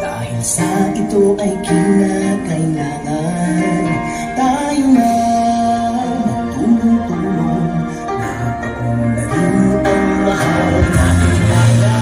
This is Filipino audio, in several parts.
Dahil sa ito ay kinakailangan tayo na magtulong-tulong na paunlarin ang mahal na kilala.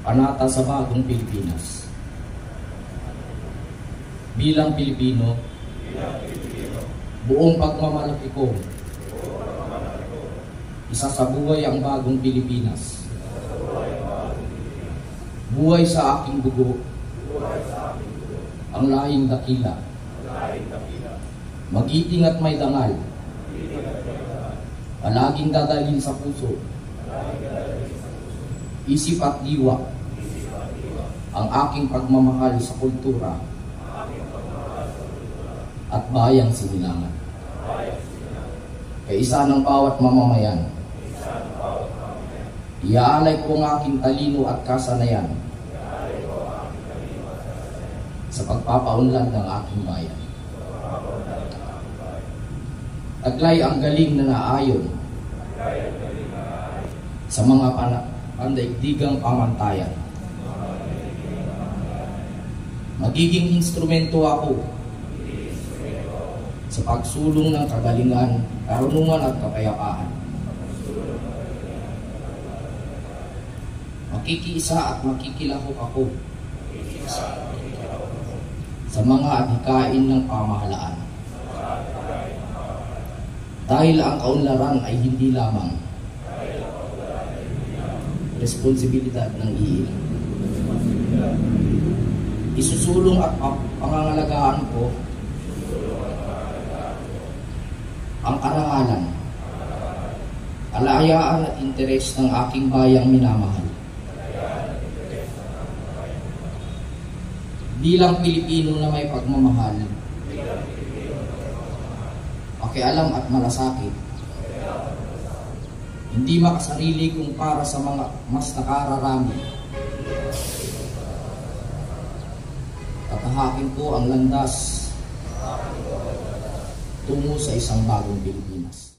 Panata sa bagong Pilipinas. Bilang Pilipino, buong pagmamalaki ko, isasabuhay ang bagong Pilipinas. Buhay sa aking dugo, ang lahing dakila. Magiting at may dangal, palaging dadalhin sa puso, isip at diwa, ang aking pagmamahal sa kultura at bayang sinilangan. Kaisa ng bawat mamamayan, iaalay ko ang aking talino at kasanayan sa pagpapaunlad ng aking bayan. Taglay ang galing na naayon sa mga pandaigdigang pamantayan. Magiging instrumento ako sa pagsulong ng kagalingan, karunungan at kapayapaan. Makikiisa at makikilahok ako sa mga adhikain ng pamahalaan. Dahil ang kaunlaran ay hindi lamang responsibilidad ng iilan. Isusulong at pangangalagaan ko ang karangalan, kalayaan at interes ng aking bayang minamahal. Bilang Pilipino na may pagmamahal, pakialam at malasakit, hindi makasarili kung para sa mga mas nakararami. Tatahakin ko ang landas tungo sa isang bagong Pilipinas.